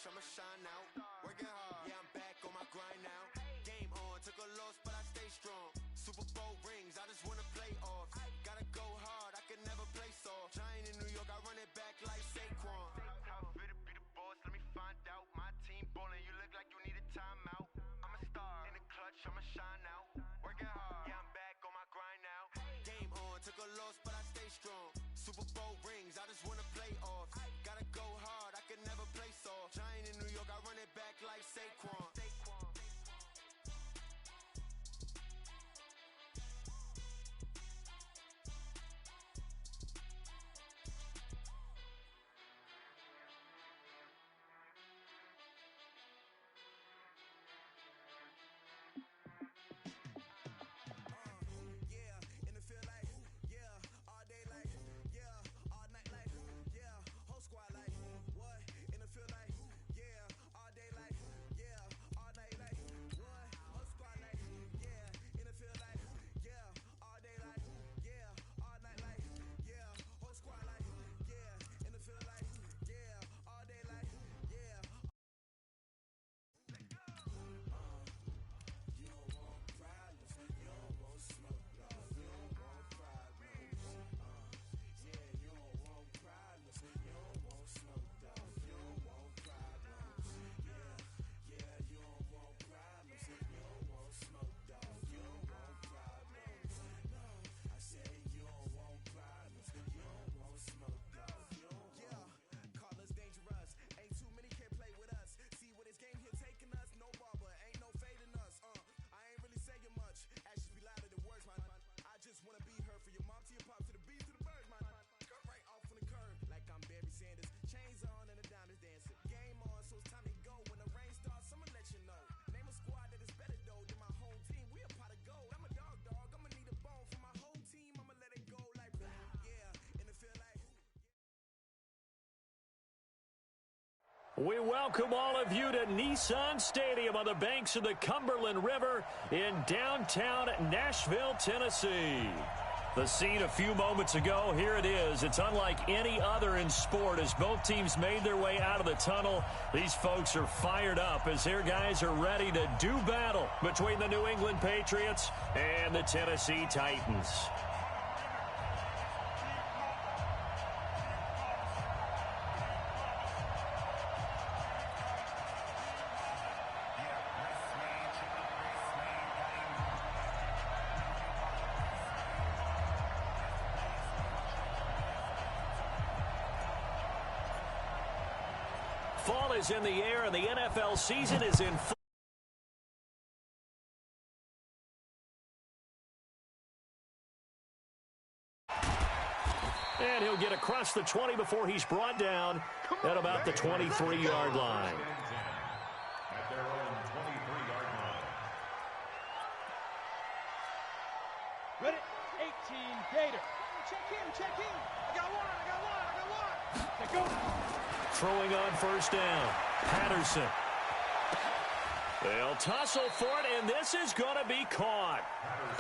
I'ma shine out. Working hard, yeah, I'm back on my grind now. Game on, took a loss, but I stay strong. Super Bowl rings, I just wanna play off. Gotta go hard, I can never play soft. Giant in New York, I run it back like Saquon. How fit to be the boss, let me find out. My team ballin', you look like you need a timeout. I'm a star, in the clutch, I'ma shine out. Working hard, yeah, I'm back on my grind now. Game on, took a loss, but I stay strong. Super Bowl rings, I just wanna play off. Gotta go hard, I can never play soft. Giant in New York, I run it back like Saquon. We welcome all of you to Nissan Stadium on the banks of the Cumberland River in downtown Nashville, Tennessee. The scene a few moments ago, here it is. It's unlike any other in sport as both teams made their way out of the tunnel. These folks are fired up as their guys are ready to do battle between the New England Patriots and the Tennessee Titans. Fall is in the air, and the NFL season is in full. And he'll get across the 20 before he's brought down at about the 23-yard line. At their own 23-yard line. Ready? 18, Gator. Check in. I got one. Let's go. Throwing on first down, Patterson. They'll tussle for it, and this is going to be caught.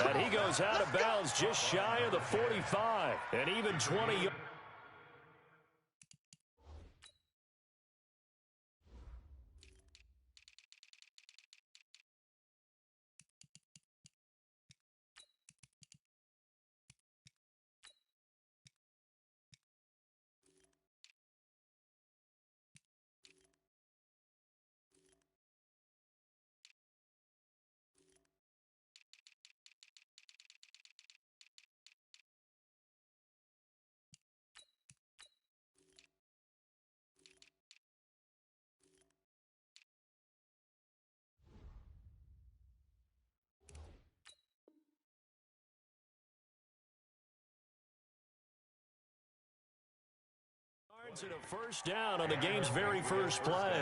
And he goes out of bounds just shy of the 45, and even 20 yards. And a first down on the game's very first play.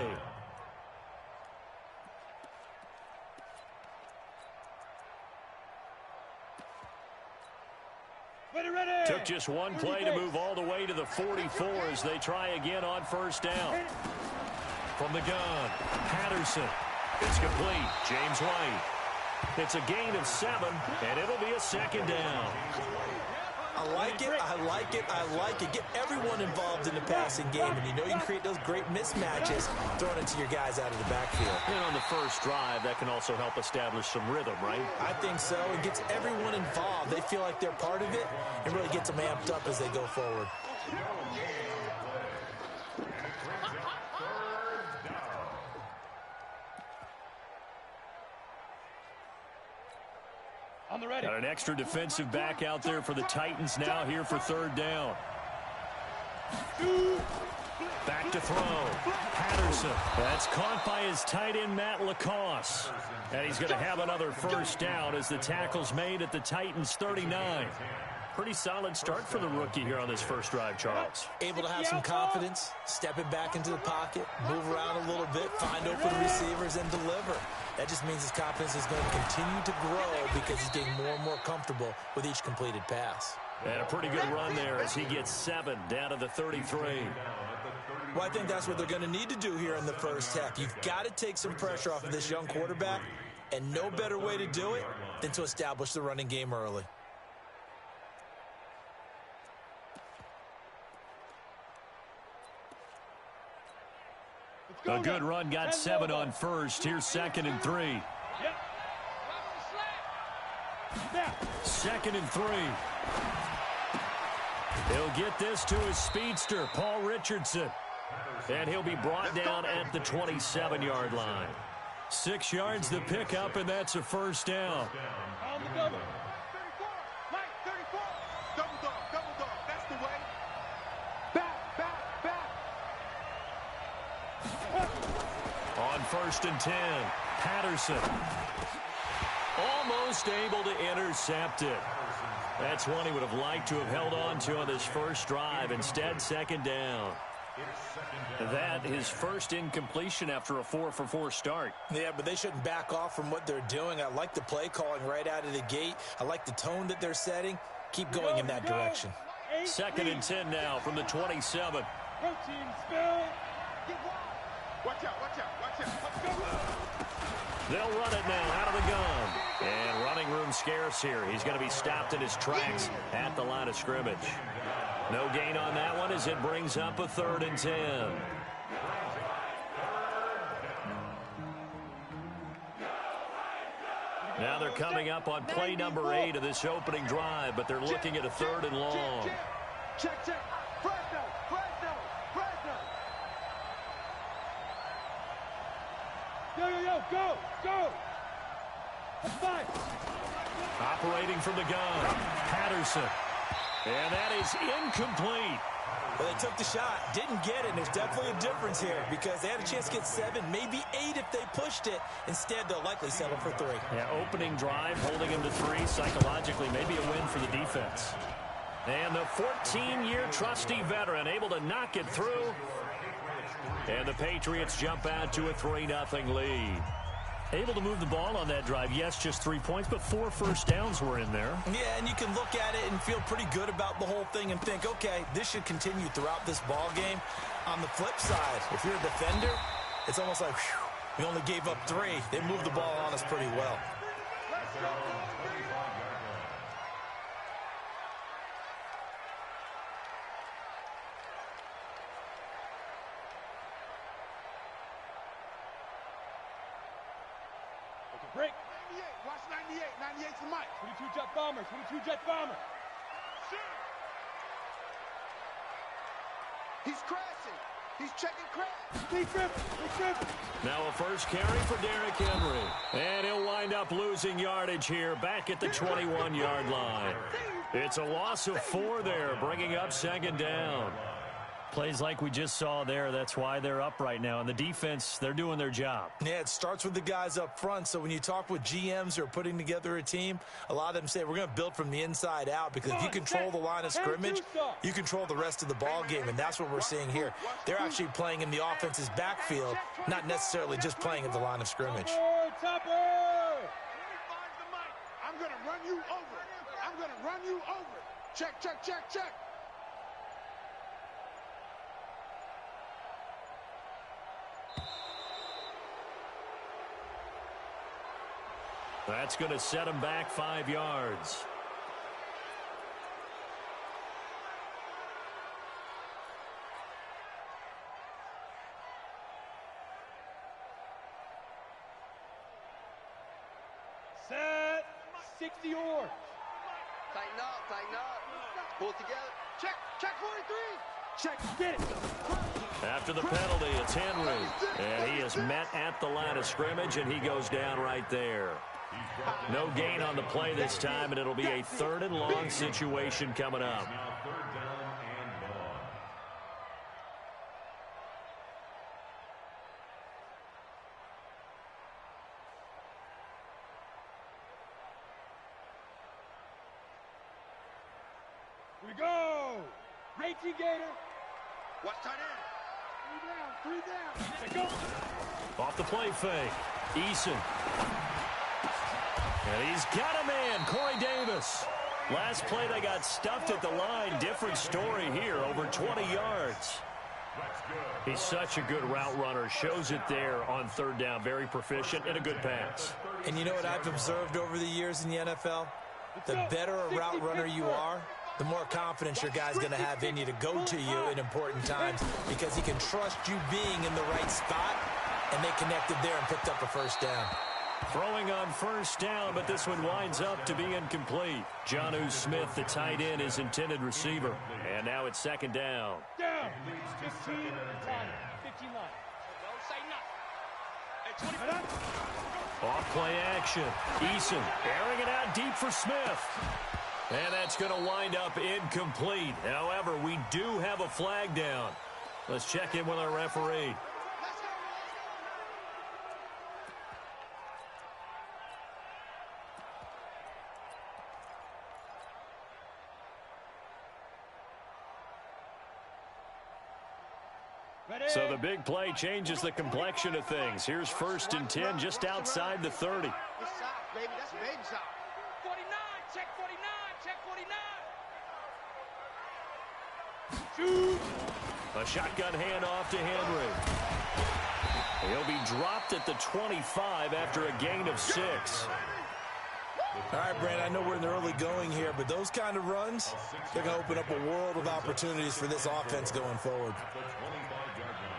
Ready. Took just one play to move all the way to the 44 as they try again on first down. From the gun, Patterson. It's complete. James White. It's a gain of 7, and it'll be a second down. I like like it. I like it. I like it. Get everyone involved in the passing game, and you know you can create those great mismatches throwing it to your guys out of the backfield. And on the first drive, that can also help establish some rhythm, right? I think so. It gets everyone involved. They feel like they're part of it, and really gets them amped up as they go forward. On the ready. Got an extra defensive back out there for the Titans now here for third down. Back to throw. Patterson. That's caught by his tight end, Matt LaCosse. And he's going to have another first down as the tackle's made at the Titans' 39. Pretty solid start for the rookie here on this first drive, Charles. Able to have some confidence, stepping back into the pocket, move around a little bit, find open receivers, and deliver. That just means his confidence is going to continue to grow because he's getting more and more comfortable with each completed pass. And a pretty good run there as he gets 7 down to the 33. Well, I think that's what they're going to need to do here in the first half. You've got to take some pressure off of this young quarterback, and no better way to do it than to establish the running game early. A good run, got 7 on first. Here's 2nd and 3. Second and 3. He'll get this to his speedster, Paul Richardson. And he'll be brought down at the 27-yard line. 6 yards the pickup, and that's a first down. On the double. 34. Mike, 34. Double dog. That's the way. Back. On 1st and 10, Patterson. Almost able to intercept it. That's one he would have liked to have held on to on this first drive. Instead, 2nd down. That his first incompletion after a 4-for-4 start. Yeah, but they shouldn't back off from what they're doing. I like the play calling right out of the gate. I like the tone that they're setting. Keep going in that direction. 2nd and 10 now from the 27. Protein spill. Watch out. They'll run it now out of the gun. And running room scarce here. He's going to be stopped in his tracks at the line of scrimmage. No gain on that one as it brings up a 3rd and 10. Now they're coming up on play number 8 of this opening drive, but they're looking at a 3rd and long. Check. Fresno. Yo, go. That's fine. Operating from the gun, Patterson. And that is incomplete. Well, they took the shot, didn't get it, and there's definitely a difference here because they had a chance to get 7, maybe 8 if they pushed it. Instead, they'll likely settle for 3. Yeah, opening drive, holding him to 3 psychologically, maybe a win for the defense. And the 14-year trusty veteran able to knock it through. And the Patriots jump out to a 3-0 lead. Able to move the ball on that drive. Yes, just 3 points, but 4 first downs were in there. Yeah, and you can look at it and feel pretty good about the whole thing and think, okay, this should continue throughout this ball game. On the flip side, if you're a defender, it's almost like, whew, we only gave up 3. They moved the ball on us pretty well. Break. 98. Watch 98. 98 to Mike. 22 jet bomber. 22 jet bomber. He's crashing. He's checking crash. Big grip. Now a first carry for Derrick Henry. And he'll wind up losing yardage here back at the 21-yard line. It's a loss of 4 there, bringing up 2nd down. Plays like we just saw there, that's why they're up right now. And the defense, they're doing their job. Yeah, it starts with the guys up front. So when you talk with GMs who are putting together a team, a lot of them say we're going to build from the inside out because if you control the line of scrimmage, you control the rest of the ball game, and that's what we're seeing here. They're actually playing in the offense's backfield, not necessarily just playing at the line of scrimmage. Topper! I'm going to run you over. Check. That's going to set him back 5 yards. 60 yards. Tighten up. Pull it together. Check 43. Check, get it. After the penalty, it's Henry. And he is met at the line of scrimmage, and he goes down right there. No gain on the play this time, and it'll be a 3rd and long situation coming up. Now 3rd down and long. Here we go. Great Gator. Watch tight end. 3 down. Let's go. Off the play fake. Eason. And he's got a man, Corey Davis. Last play, they got stuffed at the line. Different story here, over 20 yards. He's such a good route runner. Shows it there on 3rd down. Very proficient and a good pass. And you know what I've observed over the years in the NFL? The better a route runner you are, the more confidence your guy's going to have in you to go to you in important times because he can trust you being in the right spot, and they connected there and picked up a 1st down. Throwing on 1st down, but this one winds up to be incomplete. Jonnu Smith, the tight end, is intended receiver. And now it's 2nd down. Down. 15 line. 15 line. Don't say nothing. Hey, 20. Off play action. Eason airing it out deep for Smith. And that's going to wind up incomplete. However, we do have a flag down. Let's check in with our referee. So the big play changes the complexion of things. Here's 1st and 10 just outside the 30. It's soft, baby. That's baby soft. 49. Check 49. Check 49. Shoot. A shotgun handoff to Henry. He'll be dropped at the 25 after a gain of 6. All right, Brandon, I know we're in the early going here, but those kind of runs, they're going to open up a world of opportunities for this offense going forward. The 25-yard line.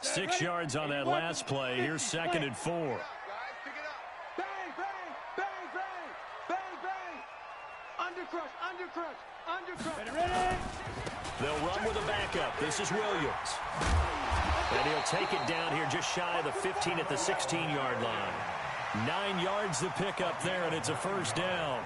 Six yards on that last play. Here's 2nd and 4. Guys, pick it up. Bang, bang, bang, bang, bang, bang. Undercrush. Ready? They'll run with a backup. This is Williams. And he'll take it down here just shy of the 15 at the 16-yard line. 9 yards to pick up there, and it's a 1st down.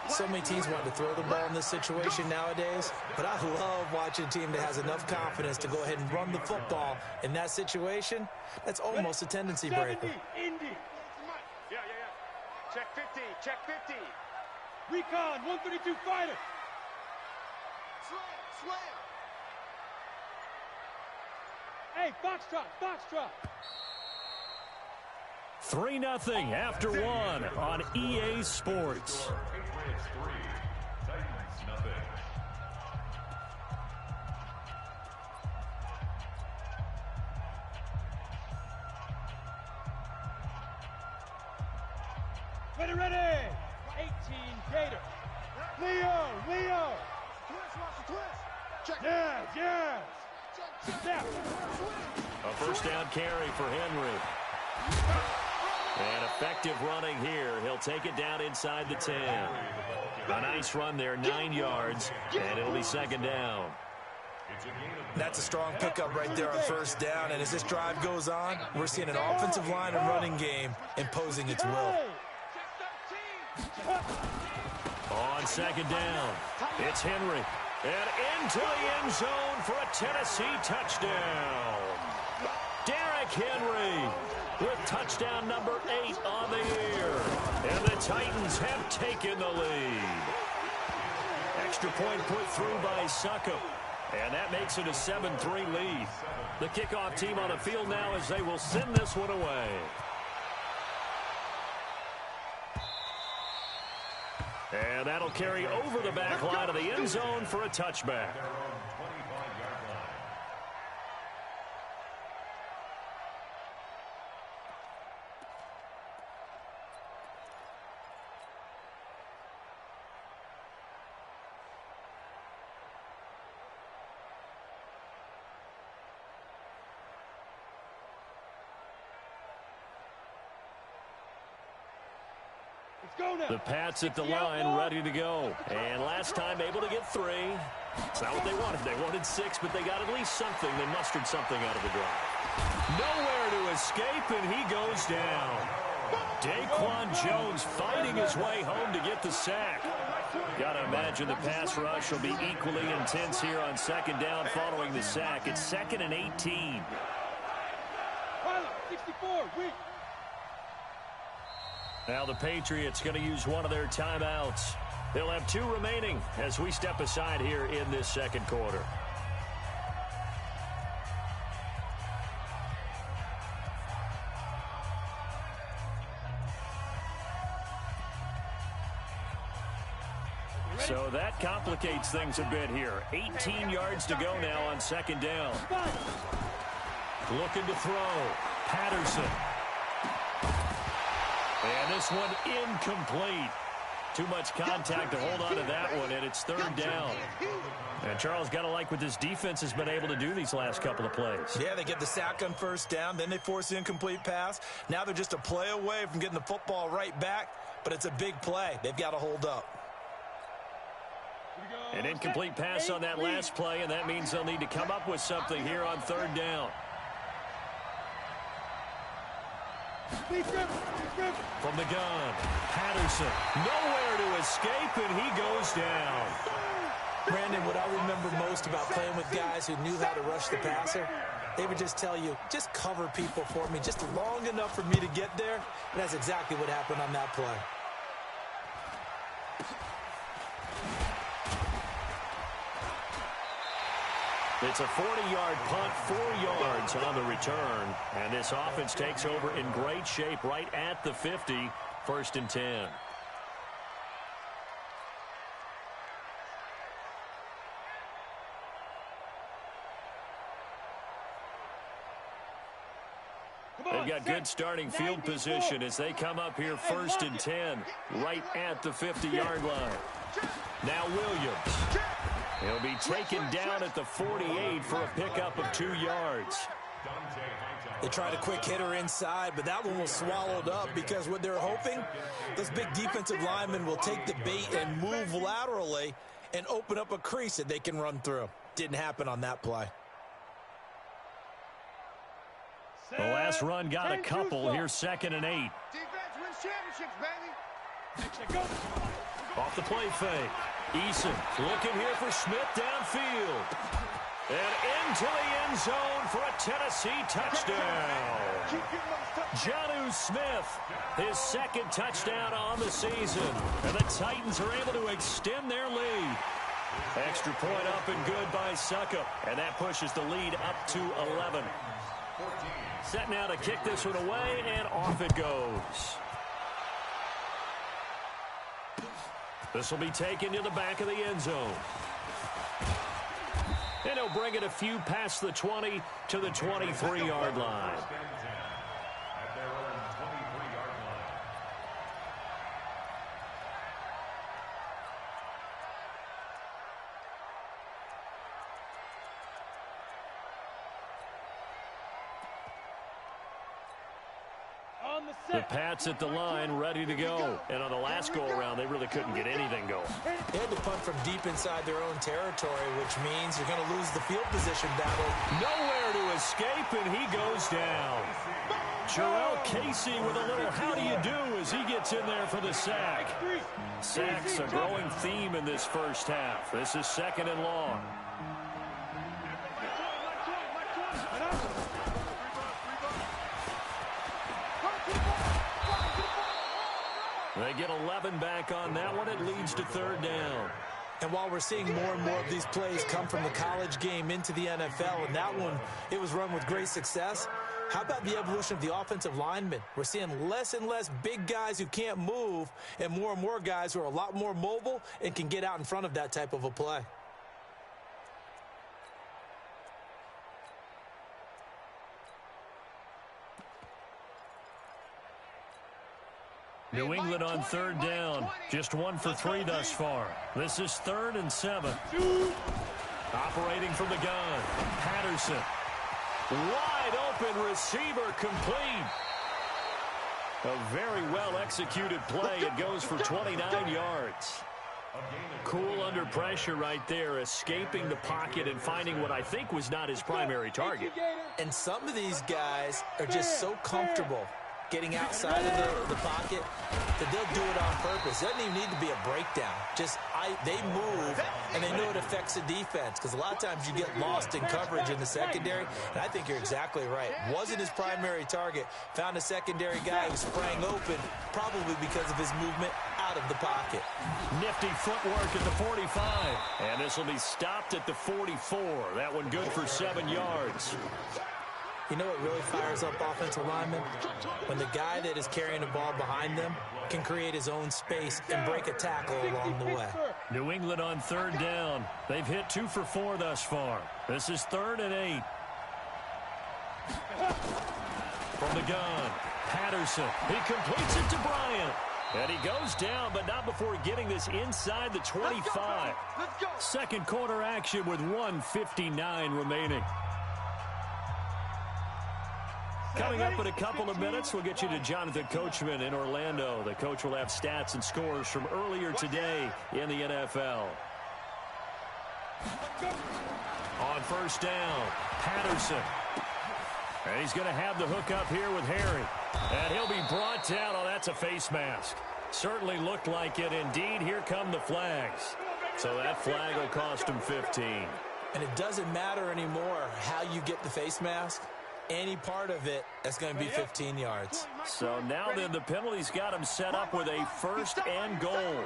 So many teams want to throw the ball in this situation nowadays, but I love watching a team that has enough confidence to go ahead and run the football in that situation. That's almost a tendency breaker. Indy. Yeah. Check 50. Check 50. Recon, 132 fighter. Slam. Hey, Foxtrot. 3-0 after 1 on EA Sports. Patriots 3, Titans nothing. Ready. 18 Gator. Leo. Check. Yes. Snap. A 1st down carry for Henry. And effective running here. He'll take it down inside the 10. A nice run there, 9 yards, and it'll be 2nd down. That's a strong pickup right there on 1st down, and as this drive goes on, we're seeing an offensive line and running game imposing its will. On 2nd down, it's Henry. And into the end zone for a Tennessee touchdown. Derrick Henry with touchdown number 8 on the year. And the Titans have taken the lead. Extra point put through by Succop. And that makes it a 7-3 lead. The kickoff team on the field now as they will send this one away. And that'll carry over the back line of the end zone for a touchback. The Pats at the line, ready to go. And last time able to get 3. It's not what they wanted. They wanted 6, but they got at least something. They mustered something out of the drive. Nowhere to escape, and he goes down. Daquan Jones fighting his way home to get the sack. Got to imagine the pass rush will be equally intense here on second down following the sack. It's 2nd and 18. 64, weak. Now the Patriots going to use one of their timeouts. They'll have 2 remaining as we step aside here in this second quarter. So that complicates things a bit here. 18 yards to go now on second down. Looking to throw. Patterson. And this one incomplete. Too much contact to hold on to that one, and it's 3rd down. And Charles, got to like what this defense has been able to do these last couple of plays. Yeah, they get the sack on 1st down, then they force the incomplete pass. Now they're just a play away from getting the football right back, but it's a big play. They've got to hold up. An incomplete pass on that last play, and that means they'll need to come up with something here on 3rd down. From the gun, Patterson, nowhere to escape, and he goes down. Brandon, what I remember most about playing with guys who knew how to rush the passer, they would just tell you, just cover people for me, just long enough for me to get there. And that's exactly what happened on that play. It's a 40-yard punt, 4 yards on the return. And this offense takes over in great shape right at the 50, 1st and 10. They've got good starting field position as they come up here 1st and 10, right at the 50-yard line. Now Williams. He'll be taken down at the 48 for a pickup of 2 yards. They tried a quick hitter inside, but that one was swallowed up because what they're hoping, this big defensive lineman will take the bait and move laterally and open up a crease that they can run through. Didn't happen on that play. The last run got a couple. Here's 2nd and 8. Defense wins championships, baby. Off the play fake. Eason looking here for Smith downfield. And into the end zone for a Tennessee touchdown. Jonnu Smith, his 2nd touchdown on the season. And the Titans are able to extend their lead. Extra point up and good by Suckup. And that pushes the lead up to 11. Set now to kick this one away, and off it goes. This will be taken to the back of the end zone. And he'll bring it a few past the 20 to the 23-yard line. The Pats at the line, ready to go. And on the last go-around, they really couldn't get anything going. They had to punt from deep inside their own territory, which means you're going to lose the field position battle. Nowhere to escape, and he goes down. Jarrell Casey with a little how do you do as he gets in there for the sack. Sacks a growing theme in this first half. This is 2nd and long. They get 11 back on that one. It leads to 3rd down. And while we're seeing more and more of these plays come from the college game into the NFL, and that one, it was run with great success, how about the evolution of the offensive linemen? We're seeing less and less big guys who can't move and more guys who are a lot more mobile and can get out in front of that type of a play. New England on 3rd down. Just 1 for 3 thus far. This is 3rd and 7. Operating from the gun. Patterson. Wide open receiver complete. A very well-executed play. It goes for 29 yards. Cool under pressure right there, escaping the pocket and finding what I think was not his primary target. And some of these guys are just so comfortable getting outside of the pocket that they'll do it on purpose. It doesn't even need to be a breakdown. They move, and they know it affects the defense, because a lot of times you get lost in coverage in the secondary, and I think you're exactly right. Wasn't his primary target. Found a secondary guy who sprang open, probably because of his movement out of the pocket. Nifty footwork at the 45, and this will be stopped at the 44. That one good for 7 yards. You know what really fires up offensive linemen? When the guy that is carrying the ball behind them can create his own space and break a tackle along the way. New England on 3rd down. They've hit 2 for 4 thus far. This is 3rd and 8. From the gun, Patterson. He completes it to Bryant. And he goes down, but not before getting this inside the 25. Second quarter action with 1:59 remaining. Coming up in a couple of minutes, we'll get you to Jonathan Coachman in Orlando. The coach will have stats and scores from earlier today in the NFL. On 1st down, Patterson. And he's going to have the hook up here with Harry. And he'll be brought down. Oh, that's a face mask. Certainly looked like it. Indeed, here come the flags. So that flag will cost him 15. And it doesn't matter anymore how you get the face mask. Any part of it, that's going to be 15 yards. So now then, the penalty's got him set up with a 1st and goal.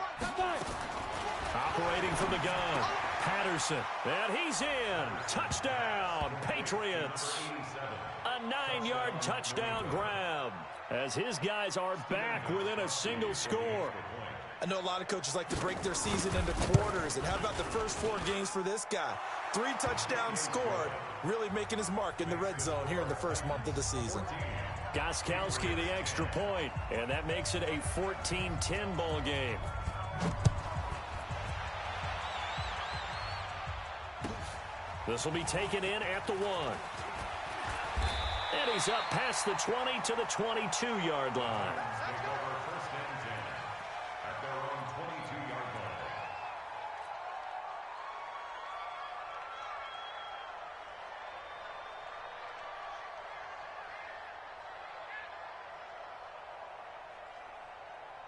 Operating from the gun, Patterson. And he's in. Touchdown, Patriots. A 9-yard touchdown grab as his guys are back within a single score. I know a lot of coaches like to break their season into quarters. And how about the first 4 games for this guy? 3 touchdowns scored, really making his mark in the red zone here in the first month of the season. Gostkowski the extra point, and that makes it a 14-10 ball game. This will be taken in at the 1. And he's up past the 20 to the 22-yard line.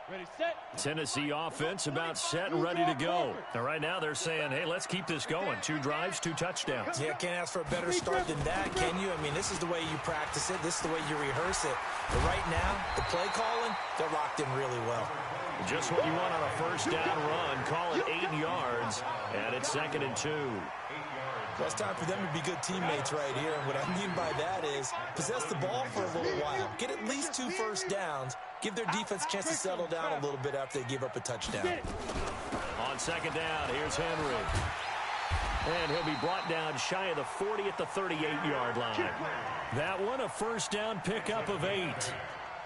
Ready, set. Tennessee offense about set and ready to go. Now, right now they're saying, hey, let's keep this going. 2 drives, 2 touchdowns. Yeah, can't ask for a better start than that, can you? I mean, this is the way you practice it. This is the way you rehearse it. But right now, the play calling, they're locked in really well. Just what you want on a 1st down run. Call it 8 yards, and it's 2nd and 2. Well, it's time for them to be good teammates right here. And what I mean by that is possess the ball for a little while. Get at least 2 first downs. Give their defense a chance to settle down a little bit after they give up a touchdown. On 2nd down, here's Henry. And he'll be brought down shy of the 40 at the 38-yard line. That one, a 1st down pickup of 8.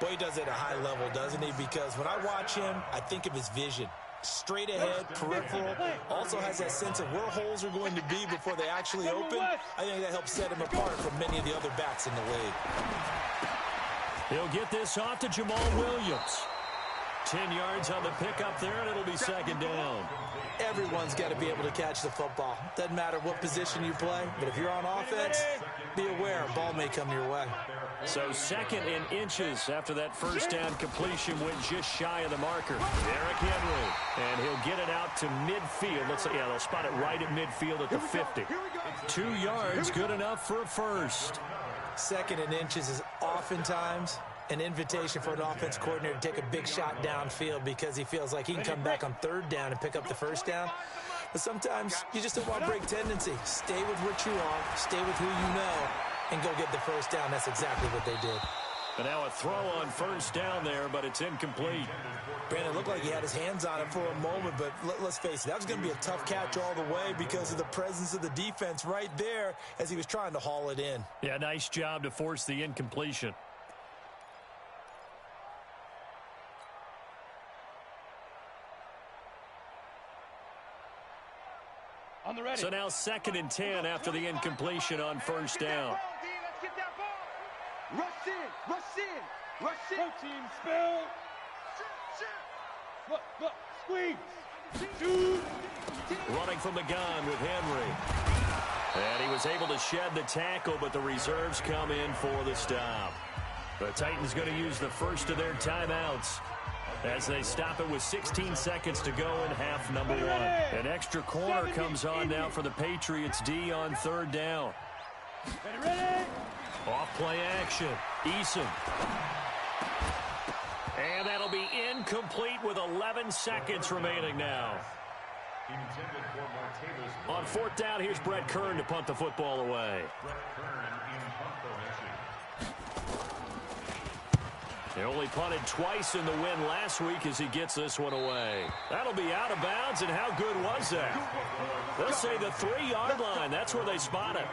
Boy, he does it at a high level, doesn't he? Because when I watch him, I think of his vision. Straight ahead, peripheral, also has that sense of where holes are going to be before they actually open. I think that helps set him apart from many of the other backs in the league. He'll get this off to Jamal Williams. 10 yards on the pickup there, and it'll be 2nd down. Everyone's got to be able to catch the football. Doesn't matter what position you play, but if you're on offense, be aware, ball may come your way. So 2nd and inches after that 1st down completion went just shy of the marker. Derrick Henry, and he'll get it out to midfield. They'll spot it right at midfield at the 50. 2 yards, good enough for a 1st. 2nd and inches is oftentimes an invitation for an offense coordinator to take a big shot downfield because he feels like he can come back on 3rd down and pick up the 1st down. But sometimes you just don't want to break tendency. Stay with what you are, stay with who you know, and go get the 1st down. That's exactly what they did. And now a throw on 1st down there, but it's incomplete. Brandon, it looked like he had his hands on it for a moment, but let's face it, that was going to be a tough catch all the way because of the presence of the defense right there as he was trying to haul it in. Yeah, nice job to force the incompletion. On the ready. So now 2nd and 10 after the incompletion on 1st down. Let's get that ball. Rush in, rush in. Protein spill. Look, squeeze. Shoot. Running from the gun with Henry. And he was able to shed the tackle, but the reserves come in for the stop. The Titans going to use the first of their timeouts as they stop it with 16 seconds to go in half number one. An extra corner comes on now for the Patriots D on third down. Ready? Off play action. Eason. And that'll be incomplete with 11 seconds remaining now. On fourth down, here's Brett Kern to punt the football away. He only punted twice in the win last week as he gets this one away. That'll be out of bounds, and how good was that? They'll say the 3-yard line. That's where they spot it.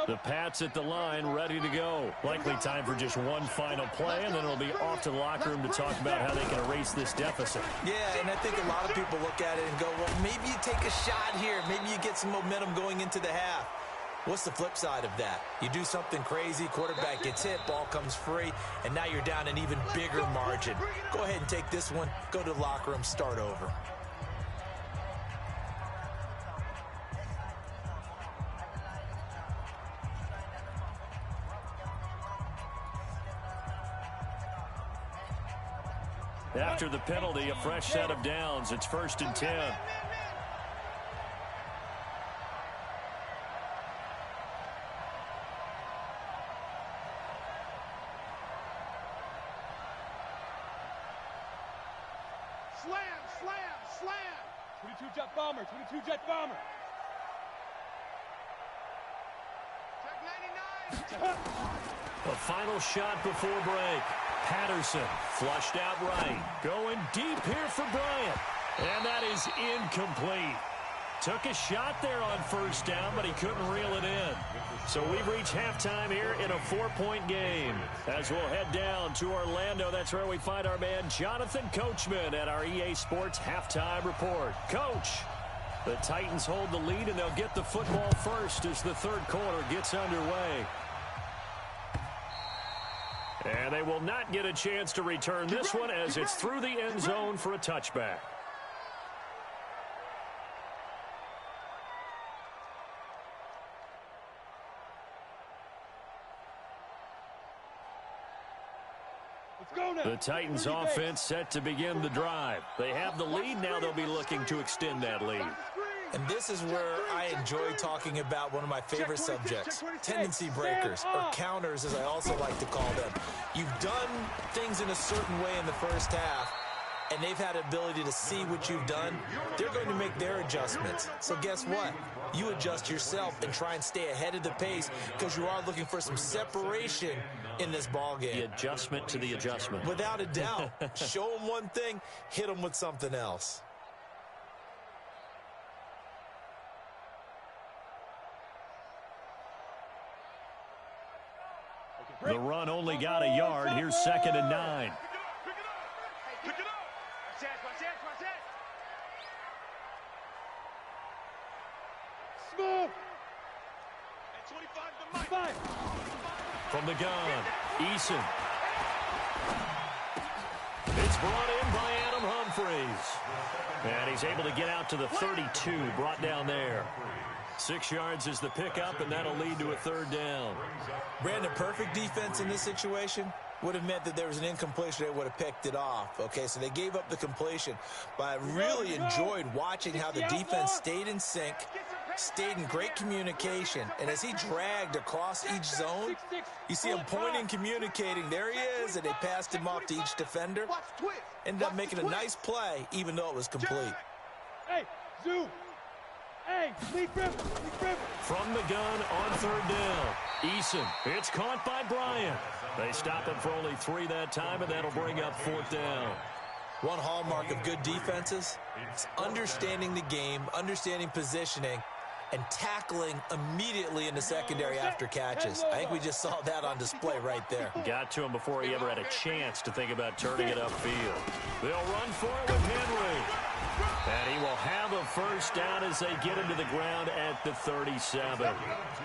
The Pats at the line, ready to go. Likely time for just one final play, and then it'll be off to the locker room to talk about how they can erase this deficit. Yeah, and I think a lot of people look at it and go, well, maybe you take a shot here. Maybe you get some momentum going into the half. What's the flip side of that? You do something crazy, quarterback gets hit, ball comes free, and now you're down an even bigger margin. Go ahead and take this one, go to the locker room, start over. After the penalty, a fresh set of downs. It's 1st and 10. Slam. 22 jet bomber. Check 99. The final shot before break. Patterson flushed out right. Going deep here for Bryant. And that is incomplete. Took a shot there on first down, but he couldn't reel it in. So we've reached halftime here in a 4-point game. As we'll head down to Orlando, that's where we find our man Jonathan Coachman at our EA Sports Halftime Report. Coach, the Titans hold the lead, and they'll get the football first as the third quarter gets underway. And they will not get a chance to return this one as it's through the end zone for a touchback. The Titans offense set to begin the drive. They have the lead. Now they'll be looking to extend that lead. And this is where I enjoy talking about one of my favorite subjects, tendency breakers, or counters as I also like to call them. You've done things in a certain way in the first half, and they've had the ability to see what you've done. They're going to make their adjustments. So guess what? You adjust yourself and try and stay ahead of the pace because you are looking for some separation in this ball game. The adjustment to the adjustment. Without a doubt. Show them one thing, hit them with something else. The run only got a yard. Here's 2nd and 9. Pick it up. Watch that. Smooth. At 25 to Mike. From the gun, Eason. It's brought in by Adam Humphries. And he's able to get out to the 32, brought down there. 6 yards is the pickup, and that'll lead to a third down. Brandon, perfect defense in this situation would have meant that there was an incompletion. They would have picked it off. Okay, so they gave up the completion. But I really enjoyed watching how the defense stayed in sync, stayed in great communication. And as he dragged across each zone, you see him pointing, communicating. There he is, and they passed him off to each defender. Ended up making a nice play, even though it was complete. Hey, zoom. Hey, lead Griffin. From the gun on third down. Eason. It's caught by Bryant. They stop him for only 3 that time, and that'll bring up 4th down. One hallmark of good defenses is understanding the game, understanding positioning, and tackling immediately in the secondary after catches. I think we just saw that on display right there. Got to him before he ever had a chance to think about turning it upfield. They'll run for it with Henry. And he will have a first down as they get into the ground at the 37.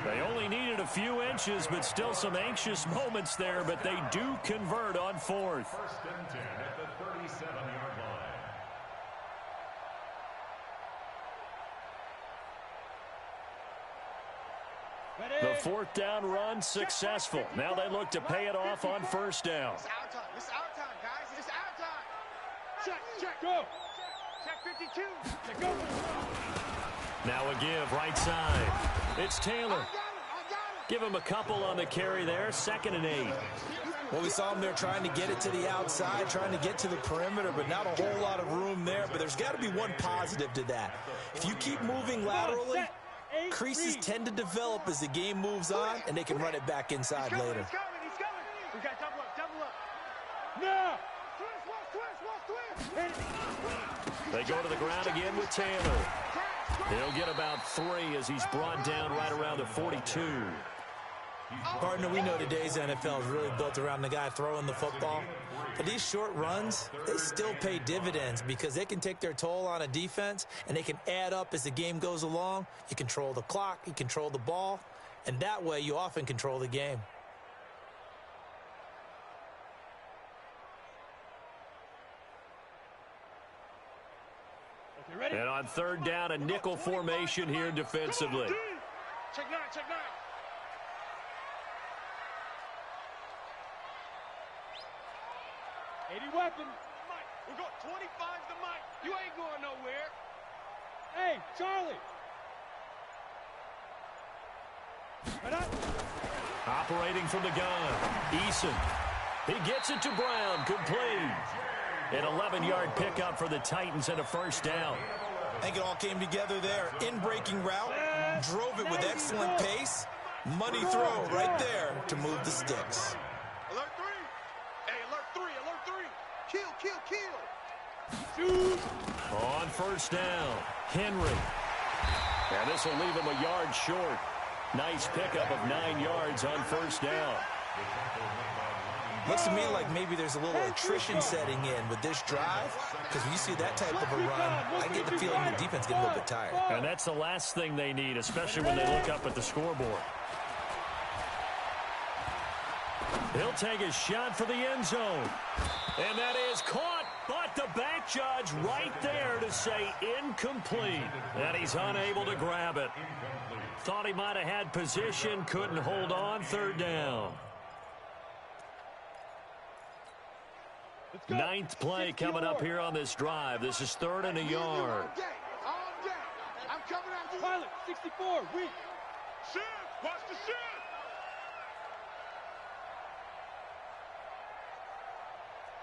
They only needed a few inches, but still some anxious moments there, but they do convert on fourth. First and 10 at the 37-yard line. The fourth down run successful. Now they look to pay it off on first down. It's our time. It's our time, guys. It's our time. Check, go. Check 52. Check, go. Now a give right side. It's Taylor. I got him. Give him a couple on the carry there. 2nd and 8. Well, we saw him there trying to get it to the outside, trying to get to the perimeter, but not a whole lot of room there. But there's got to be one positive to that. If you keep moving laterally, creases tend to develop as the game moves on, and they can run it back inside later. He's coming. We got double up. Now. Twist. They go to the ground again with Taylor. He'll get about 3 as he's brought down right around the 42. Partner, we know today's NFL is really built around the guy throwing the football. But these short runs, they still pay dividends because they can take their toll on a defense, and they can add up as the game goes along. You control the clock, you control the ball, and that way you often control the game. And on third down, a nickel formation here defensively. Check 9. 80 weapon. Mike, we got 25 to Mike. You ain't going nowhere. Hey, Charlie. Operating from the gun, Eason. He gets it to Brown, complete. An 11-yard pickup for the Titans and a first down. I think it all came together there. In-breaking route, drove it with excellent pace. Money throw right there to move the sticks. Alert 3. Hey, alert 3. Kill. Shoot. On first down, Henry. And this will leave him a yard short. Nice pickup of 9 yards on first down. Looks to me like maybe there's a little attrition setting in with this drive, because when you see that type of a run, I get the feeling the defense gets a little bit tired. And that's the last thing they need, especially when they look up at the scoreboard. He'll take a shot for the end zone. And that is caught, but the back judge right there to say incomplete. And he's unable to grab it. Thought he might have had position, couldn't hold on, third down. 9th play coming up here on this drive. This is 3rd and a yard. All day. I'm coming out you. Pilot, 64, weak. Shift. Watch the shift.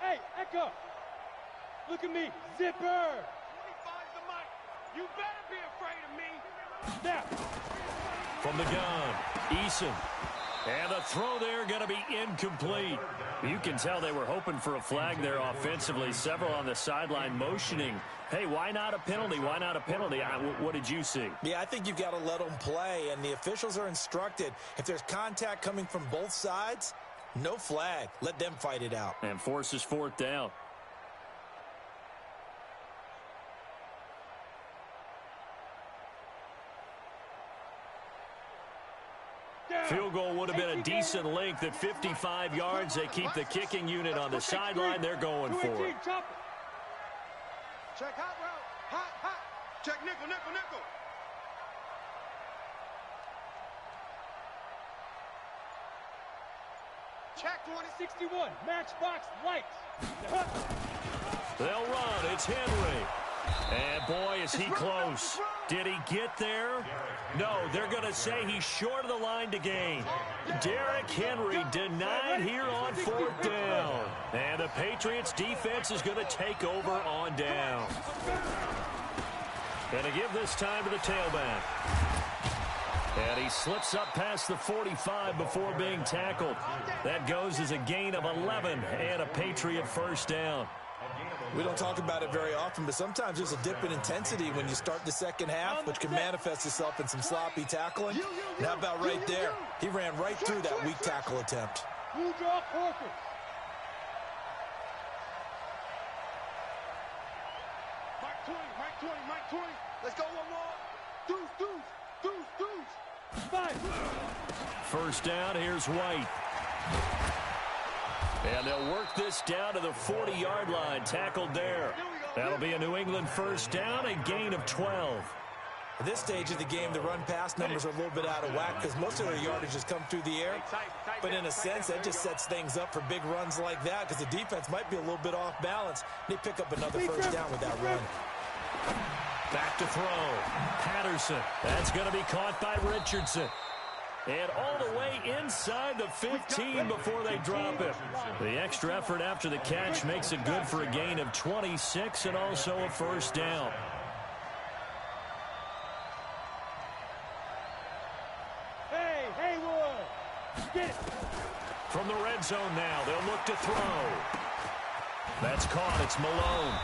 Hey, Echo. Look at me, zipper. 25 to Mike. You better be afraid of me. Now. From the gun, Eason. And the throw there going to be incomplete. You can tell they were hoping for a flag there offensively. Several on the sideline motioning. Hey, why not a penalty? Why not a penalty? What did you see? Yeah, I think you've got to let them play, and the officials are instructed. If there's contact coming from both sides, no flag. Let them fight it out. And forces 4th down. Field goal would have been a decent length at 55 yards. They keep the kicking unit on the sideline. They're going for it. Check hot route. Hot. Check nickel. Check 61, matchbox lights. They'll run. It's Henry. And boy, is he close. Did he get there? No, they're going to say he's short of the line to gain. Derrick Henry denied here on 4th down. And the Patriots defense is going to take over on down. And to give this time to the tailback. And he slips up past the 45 before being tackled. That goes as a gain of 11 and a Patriot first down. We don't talk about it very often, but sometimes there's a dip in intensity when you start the second half, which can manifest itself in some sloppy tackling. And how about right there? He ran right through that weak tackle attempt. Blue draw Corker. Mike 20, Mike 20. Let's go one more. Deuce. 5. First down, here's White. And they'll work this down to the 40-yard line, tackled there. That'll be a New England first down, a gain of 12. At this stage of the game, the run-pass numbers are a little bit out of whack because most of their yardage has come through the air. But in a sense, that just sets things up for big runs like that because the defense might be a little bit off balance. They pick up another first down with that run. Back to throw. Patterson. That's going to be caught by Richardson. And all the way inside the 15 before they drop it. The extra effort after the catch makes it good for a gain of 26 and also a first down. Hey, Haywood. Get it. From the red zone now, they'll look to throw. That's caught. It's Malone.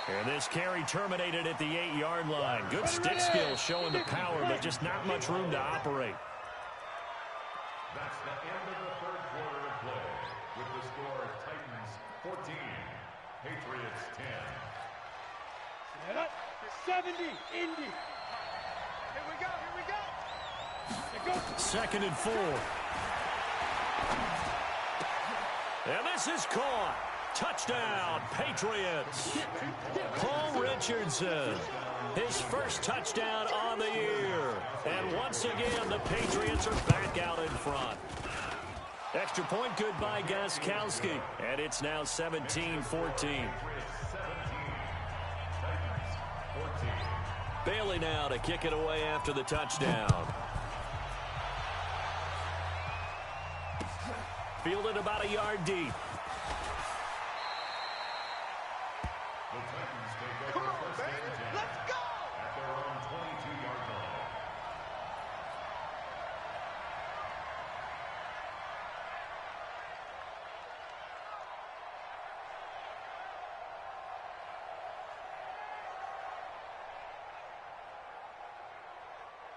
And this carry terminated at the 8-yard line. Good stick skill showing the power, but just not much room to operate. That's the end of the third quarter of play. With the score, Titans 14, Patriots 10. 70, Indy. Here we go. Second and 4. And this is caught. Touchdown, Patriots. Paul Richardson, his first touchdown on the year. And once again, the Patriots are back out in front. Extra point good by Gostkowski. And it's now 17-14. Bailey now to kick it away after the touchdown. Fielded about a yard deep. Come on, baby. Let's go. At their own 22-yard line.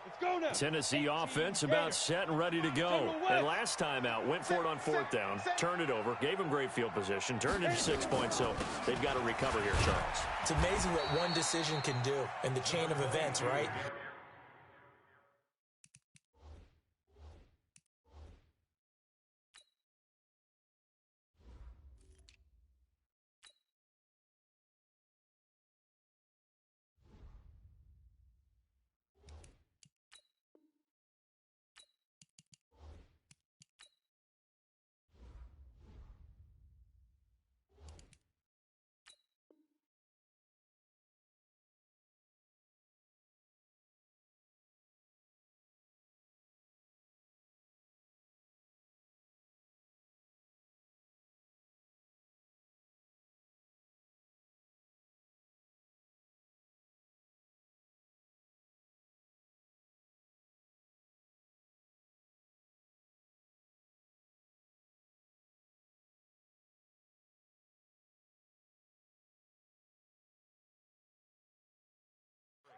Let's go now. Tennessee offense about set and ready to go. And last time out, went for it on fourth down, turned it over, gave them great field position, turned into 6 points, so they've got to recover here, Charles. It's amazing what one decision can do in the chain of events, right?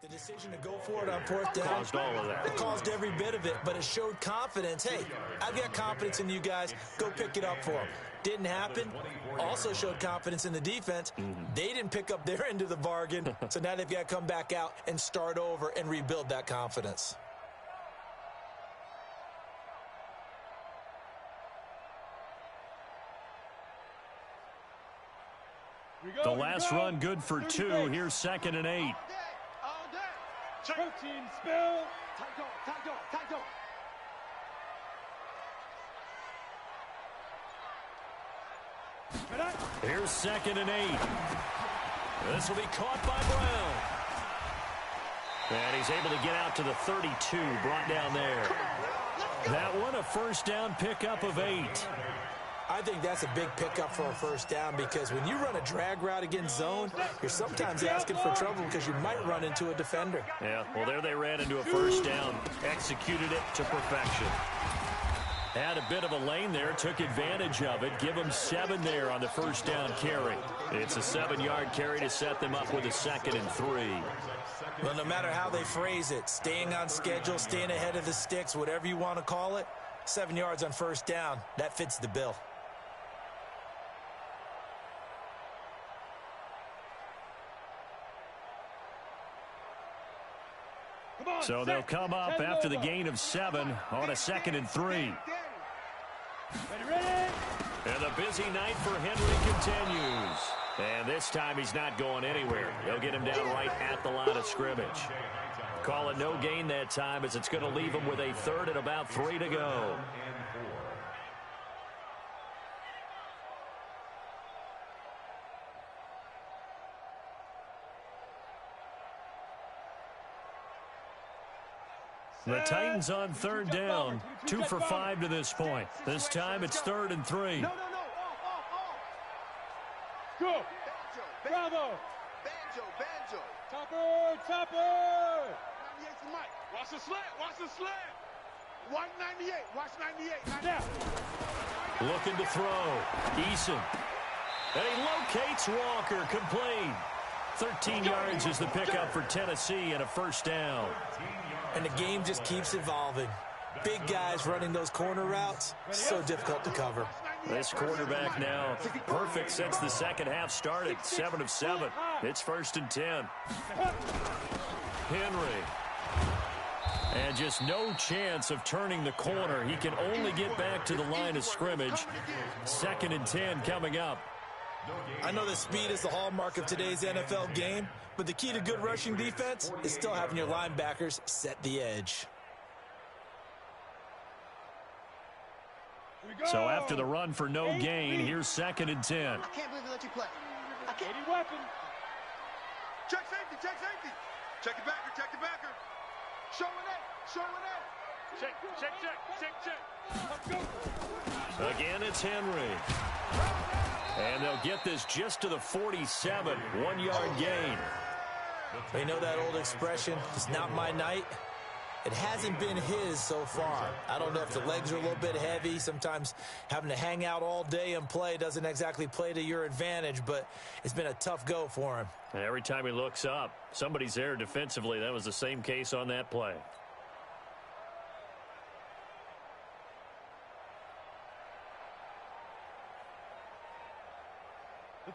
The decision to go for it on fourth down Caused all of that. It caused every bit of it, but it showed confidence. Hey, I've got confidence in you guys. Go pick it up for them. Didn't happen. Also showed confidence in the defense. They didn't pick up their end of the bargain, so now they've got to come back out and start over and rebuild that confidence. The last run good for 2. Here's 2nd and 8. All day. Protein spill. Tight door. Here's 2nd and 8. This will be caught by Brown. And he's able to get out to the 32, brought down there. That one, a first down pickup of 8. I think that's a big pickup for a first down because when you run a drag route against zone, you're sometimes asking for trouble because you might run into a defender. Yeah, well, there they ran into a first down. Executed it to perfection. Had a bit of a lane there, took advantage of it. Give them 7 there on the first down carry. It's a 7-yard carry to set them up with a 2nd and 3. Well, no matter how they phrase it, staying on schedule, staying ahead of the sticks, whatever you want to call it, 7 yards on first down, that fits the bill. So they'll come up after the gain of 7 on a 2nd and 3. Ready? And the busy night for Henry continues. And this time he's not going anywhere. They'll get him down right at the line of scrimmage. Call it no gain that time as it's going to leave him with a 3rd and about 3 to go. The Titans on 3rd down, 2 for 5 to this point. This time it's 3rd and 3. No. Go. Bravo. Banjo. Topper. 98 to Mike. Watch the slant. 198. Watch 98. Now. Looking to throw. Eason. And he locates Walker, complete. 13 yards is the pickup for Tennessee and a 1st down. And the game just keeps evolving. Big guys running those corner routes, so difficult to cover. This quarterback now perfect since the 2nd half started. 7 of 7. It's 1st and 10. Henry. And just no chance of turning the corner. He can only get back to the line of scrimmage. 2nd and 10 coming up. I know that speed is the hallmark of today's NFL game, but the key to good rushing defense is still having your linebackers set the edge. So after the run for no gain, here's 2nd and 10. I can't believe they let you play. I can't. Any weapon. Check safety. Check the backer. Showing that. Check. Let's go. Again, it's Henry. And they'll get this just to the 47, 1-yard gain. They know that old expression, it's not my night. It hasn't been his so far. I don't know if the legs are a little bit heavy. Sometimes having to hang out all day and play doesn't exactly play to your advantage, but it's been a tough go for him. And every time he looks up, somebody's there defensively. That was the same case on that play.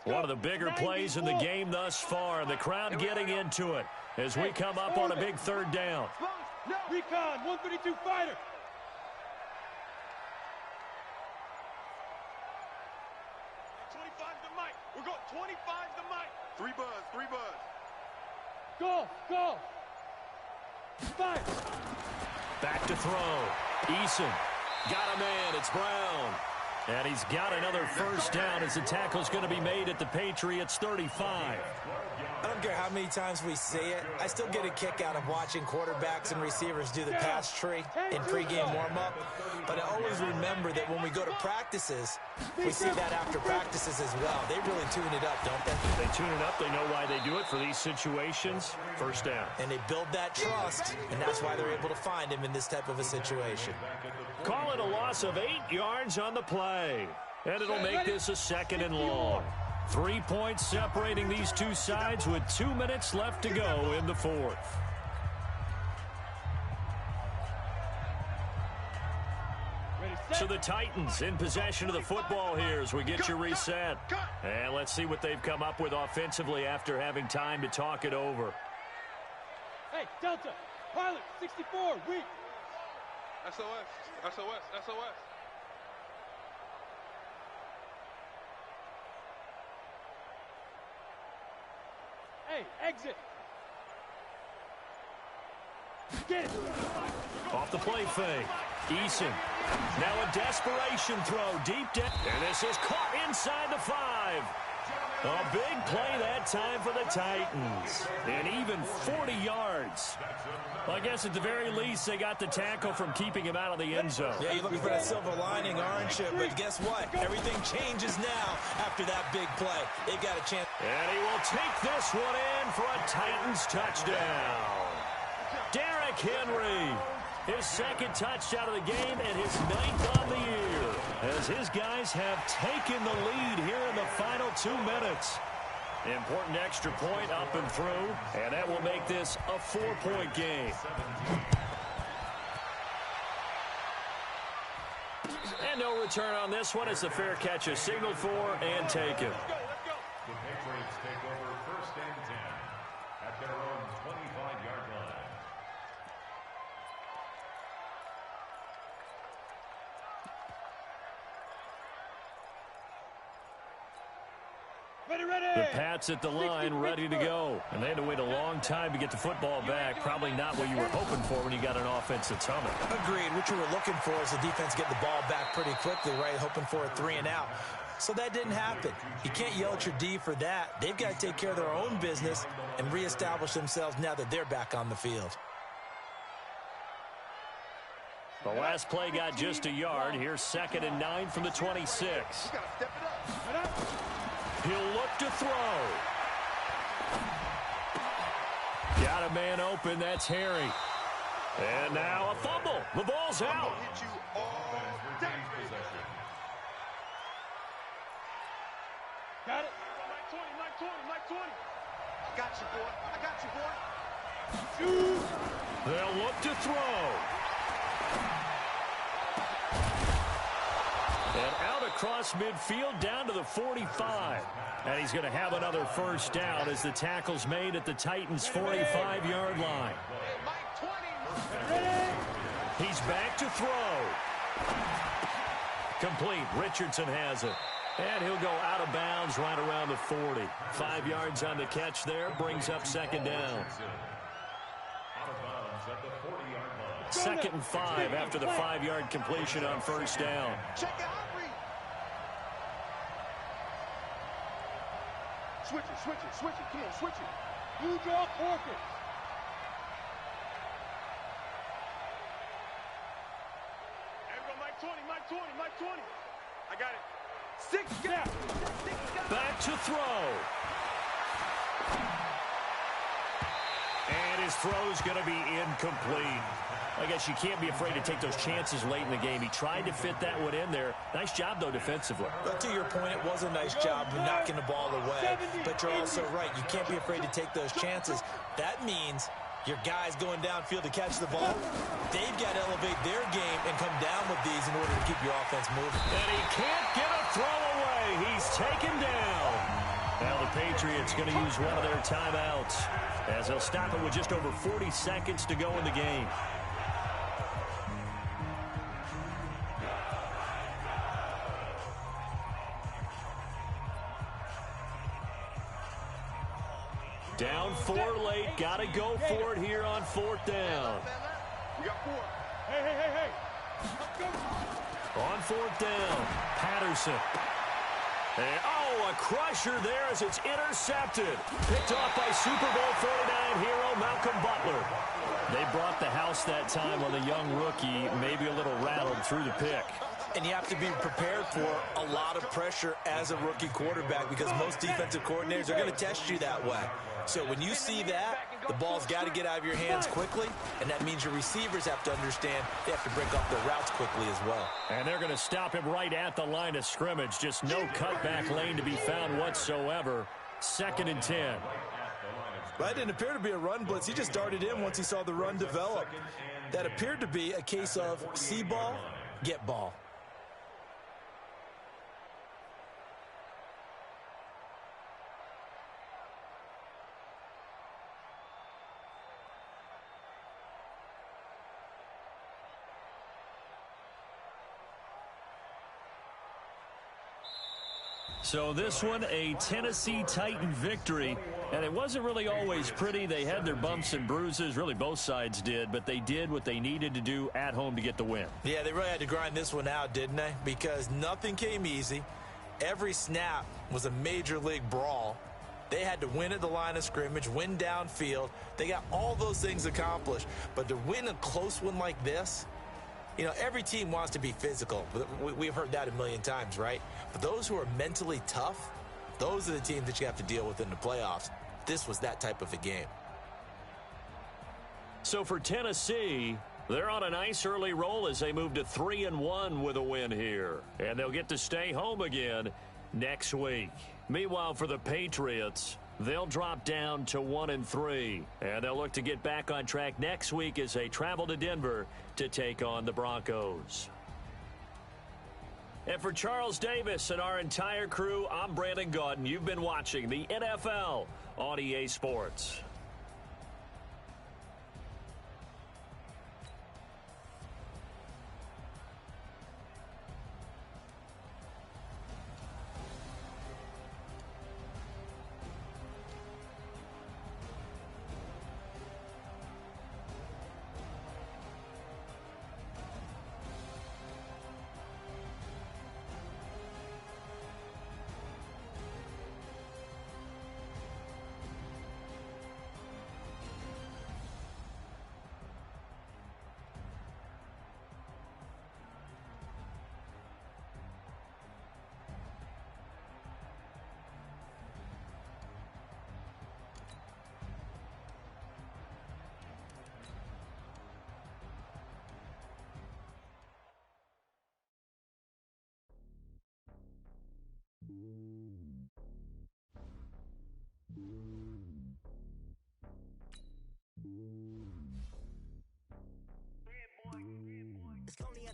One of the bigger plays in the game thus far. The crowd getting into it as we come up on a big 3rd down. Recon, 132 fighter. We're going 25 to Mike. 3 buzz. Go. Fire. Back to throw. Eason. Got a man. It's Brown. And he's got another 1st down as the tackle's going to be made at the Patriots 35. I don't care how many times we see it. I still get a kick out of watching quarterbacks and receivers do the pass tree in pregame warm-up. But I always remember that when we go to practices, we see that after practices as well. They really tune it up, don't they? They tune it up. They know why they do it for these situations. 1st down. And they build that trust, and that's why they're able to find him in this type of a situation. Call it a loss of 8 yards on the play. And it'll make this a 2nd and long. 3 points separating these two sides with 2 minutes left to go in the 4th. So the Titans in possession of the football here as we get you reset. And let's see what they've come up with offensively after having time to talk it over. Hey, Delta, pilot, 64, weak. SOS. Hey, exit. Get it. Off the play fake. Eason. Now a desperation throw deep down. And this is caught inside the 5. A big play that time for the Titans. And even 40 yards. Well, I guess at the very least they got the tackle from keeping him out of the end zone. Yeah, you're looking for that silver lining, aren't you? But guess what? Everything changes now after that big play. They've got a chance. And he will take this one in for a Titans touchdown. Derrick Henry. His 2nd touchdown of the game and his 9th on the year. As his guys have taken the lead here in the final 2 minutes. Important extra point up and through, and that will make this a 4-point game. And no return on this one as the fair catch is signaled for and taken. The Patriots take over 1st and 10 at their own 25-yard line. The Pats at the line, ready to go. And they had to wait a long time to get the football back. Probably not what you were hoping for when you got an offense that's humming. Agreed. What you were looking for is the defense get the ball back pretty quickly, right? Hoping for a 3-and-out. So that didn't happen. You can't yell at your D for that. They've got to take care of their own business and reestablish themselves now that they're back on the field. The last play got just a yard. Here's 2nd and 9 from the 26. He'll look to throw. Got a man open. That's Harry. And now a fumble. The ball's out. Got it. Mike 20. I got you, boy. Shoot. They'll look to throw. And out across midfield down to the 45. And he's going to have another first down as the tackle's made at the Titans' 45-yard line. He's back to throw. Complete. Richardson has it. And he'll go out of bounds right around the 40. 5 yards on the catch there. Brings up 2nd down. 2nd and 5 after the 5-yard completion on first down. Switch it. Come on, switch it. You draw Corkins. Everyone, Mike 20. I got it. 6 gap. Back to throw. And his throw's going to be incomplete. I guess you can't be afraid to take those chances late in the game. He tried to fit that one in there. Nice job, though, defensively. But to your point, it was a nice job of knocking the ball away. But you're also right. You can't be afraid to take those chances. That means your guys going downfield to catch the ball, they've got to elevate their game and come down with these in order to keep your offense moving. And he can't get a throw away. He's taken down. Now the Patriots going to use one of their timeouts as they'll stop it with just over 40 seconds to go in the game. Down 4 late. Got to go for it here on 4th down. We got 4. Hey. On 4th down, Patterson. And, a crusher there as it's intercepted. Picked off by Super Bowl 49 hero Malcolm Butler. They brought the house that time on the young rookie, maybe a little rattled through the pick. And you have to be prepared for a lot of pressure as a rookie quarterback because most defensive coordinators are going to test you that way. So when you see that, the ball's got to get out of your hands quickly, and that means your receivers have to understand they have to break off their routes quickly as well. And they're going to stop him right at the line of scrimmage. Just no cutback lane to be found whatsoever. 2nd and 10. That didn't appear to be a run blitz. He just darted in once he saw the run develop. That appeared to be a case of see ball, get ball. So this one, a Tennessee Titan victory. And it wasn't really always pretty. They had their bumps and bruises. Really, both sides did. But they did what they needed to do at home to get the win. Yeah, they really had to grind this one out, didn't they? Because nothing came easy. Every snap was a major league brawl. They had to win at the line of scrimmage, win downfield. They got all those things accomplished. But to win a close one like this, you know, every team wants to be physical. We've heard that a million times, right? But those who are mentally tough, those are the teams that you have to deal with in the playoffs. This was that type of a game. So for Tennessee, they're on a nice early roll as they move to 3-1 with a win here. And they'll get to stay home again next week. Meanwhile, for the Patriots, they'll drop down to 1-3. And they'll look to get back on track next week as they travel to Denver to take on the Broncos. And for Charles Davis and our entire crew, I'm Brandon Gaudin. You've been watching the NFL on EA Sports.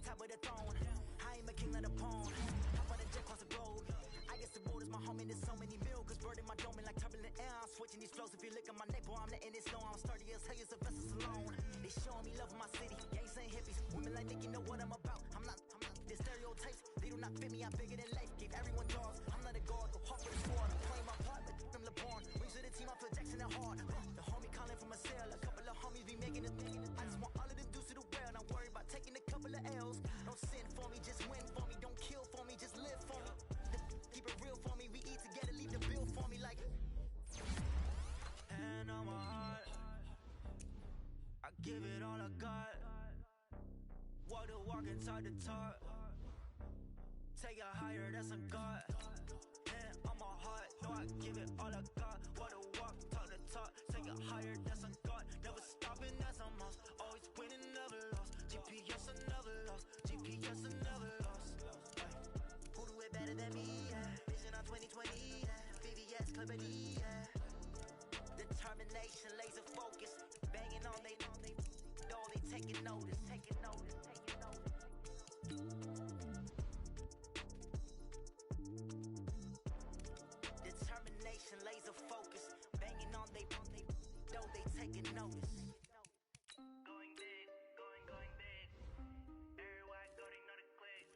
top of the throne. I am a king of the pawn. Hop on the jet across the globe. I guess the road is my home and there's so many bills. Bird in my dome like turbulent air. I'm switching these flows. If you look at my neck, boy, I'm letting it snow. I'm sturdy as hell as a vessel alone. They showing me love in my city. Gangs ain't hippies. Women like Nick, you know what I'm about. I'm not the stereotypes. They do not fit me. I'm bigger than life. Gave everyone jaws. I'm not a god. Go hard for the squad. I'm playing my part, but I'm LeBron. Wings to the team. I feel Jackson and hard. The homie calling from a cell. A couple of homies be making it. I just want all of them dudes to the well. Not worry about taking a couple of L's. Don't sin for me, just win for me. Don't kill for me, just live for me. Keep it real for me. We eat together, leave the bill for me like. And on my heart, I give it all I got. Walk the walk and talk the talk. Take it higher, that's a God. And on my heart, no, I give it all I got. Walk the walk, talk the talk. Take it higher, that's a God. Never stopping, that's a must. Always winning, never lost. GPS, I never lost. GPS, I never lost. Who do it better than me? Yeah. Vision on 2020. Yeah. VVS, Clippity. Yeah. Determination, laser focus. Banging on they taking notice. Determination, laser focus. Banging on they taking notice. Going big, going big. Everywhere I go, they know the click.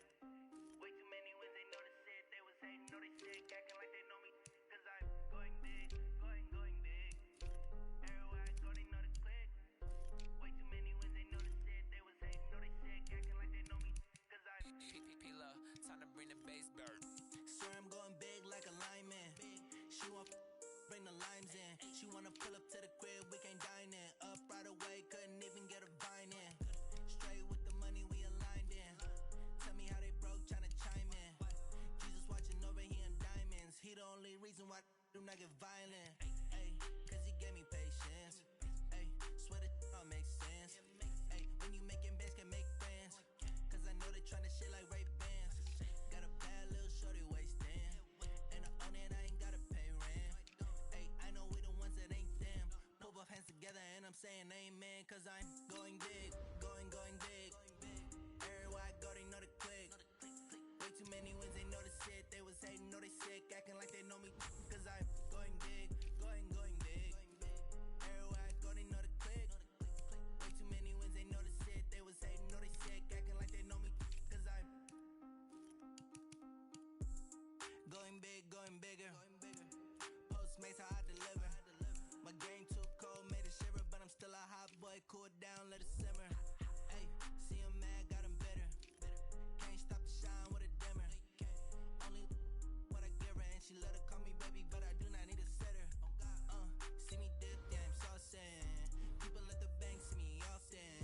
Way too many wins, they know the shit. They was hating, know they sick, acting like they know me. Cause I'm going big, going big. Everywhere I go, they know the click. Way too many wins, they know the shit. They was hating, know they sick, acting like they know me. Cause I'm P-P-P-Love, time to bring the bass bird. Swear I'm going big like a lineman. She want bring the limes in. She wanna pull up to the crib, we can't dine in. Up right away, couldn't even get a vine in. Straight with the money we aligned in. Tell me how they broke, tryna chime in. Jesus watching over here in diamonds. He the only reason why I do not get violent. Ay, cause he gave me patience. Ay, swear that all makes sense. Ay, when you making bands, can make friends. Cause I know they tryna shit like Ray-Bans. Got a bad little shorty wasting. And I own it, I ain't gotta pay rent. Ay, I know we the ones that ain't them. Pull both hands together and I'm saying amen. Cause I'm going big, going big. Everywhere I go, they know the click. Way too many wins, they know the shit. They was hating, know they sick, acting like they know me. Cause I'm going big, going big. Everywhere I go, they know the click. Way too many wins, they know the shit. They was hating, know they sick, acting like they know me. Cause I'm going big, going bigger. Postmates, how I deliver. My game too cold, made it shiver, but I'm still a hot boy. Cool it down, let it simmer. Hey, see him mad, got him bitter. Can't stop the shine with a dimmer. Only what I give her, and she let her call me baby, but I do not need a sitter. See me dip, yeah, I'm saucing. People at the bank see me often.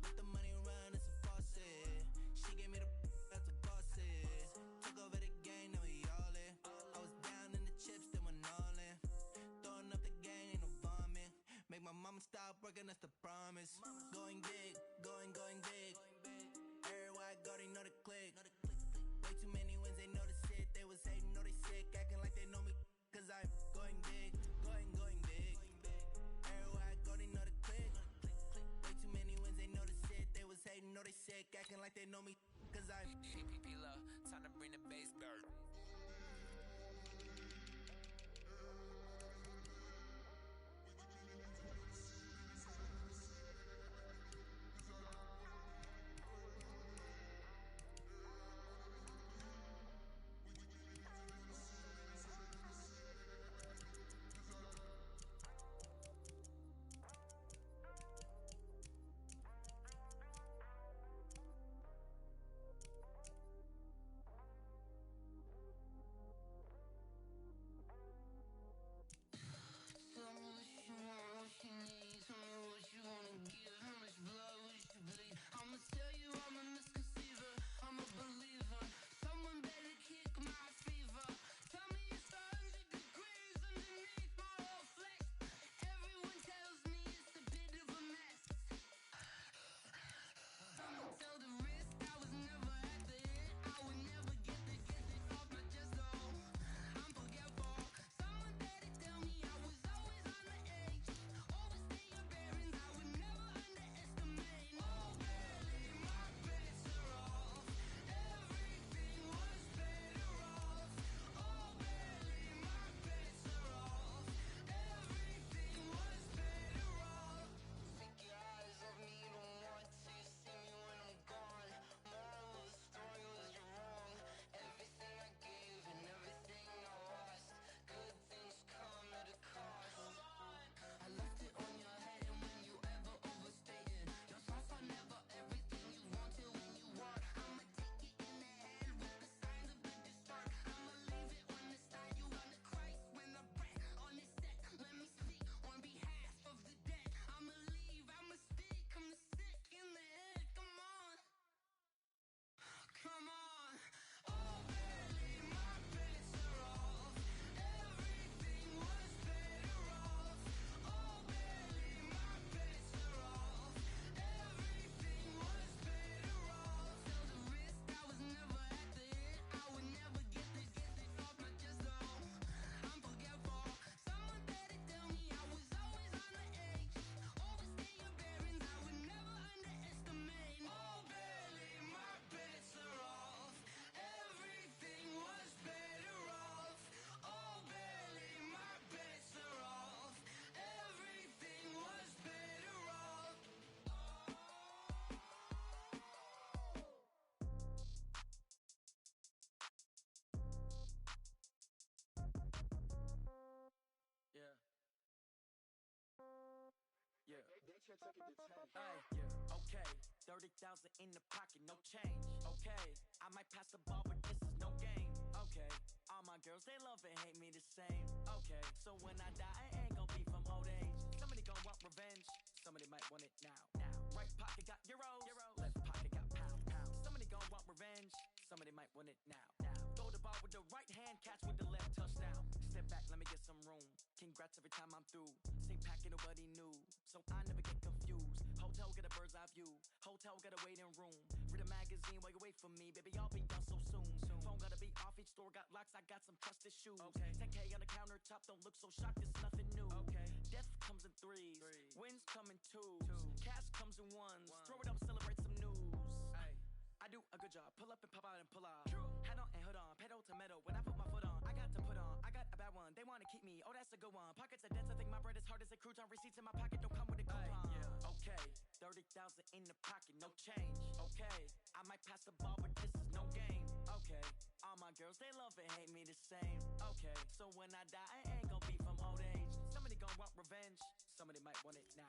Let the money run, it's a faucet. She gave me the that's a faucet. Took over the game, now we all in. I was down in the chips, then went all in. Throwing up the gang, ain't no vomit. Make my mama stop working, that's the promise. Going big, going big. Everywhere I go, they know the click. Way too many wins, they know the shit. They was hating, know they sick, acting like they know me. Cause I'm going big, going big. Everywhere I go, they know the click. Way too many wins, they know the shit. They was hating, know they sick, acting like they know me. Cause I'm P-P-P-Love, time to bring the bass bird. Yeah, okay. 30,000 in the pocket, no change. Okay, I might pass the ball, but this is no game. Okay, all my girls, they love and hate me the same. Okay, so when I die, I ain't gon' be from old age. Somebody gon' want revenge, somebody might want it now. Right pocket got euros, left pocket got pound. Somebody gon' want revenge, somebody might want it now. Throw the ball with the right hand, catch with the left, touchdown. Step back, let me get some room. Congrats every time I'm through. Same packet, nobody knew, so I never get confused. Hotel get a bird's eye view, hotel got a waiting room. Read a magazine while you wait for me, baby, I'll be done so soon. Phone gotta be off, each store got locks, I got some trusted shoes. 10K on the countertop, don't look so shocked, it's nothing new. Death comes in threes, wins come in twos, cash comes in ones. Throw it up, celebrate some news. I do a good job, pull up and pop out and pull out. Hat on and hood on, pedal to metal. When I put my foot on, I got to put on. I got a bad one, they wanna keep me, oh that's a good one. Pockets are dense, I think my bread is hard as a crouton. Receipts in my pocket don't come with a coupon. Okay, 30,000 in the pocket, no change. Okay, I might pass the ball, but this is no game. Okay, all my girls, they love and hate me the same. Okay, so when I die, I ain't gon' be from old age. Somebody gon' want revenge, somebody might want it now.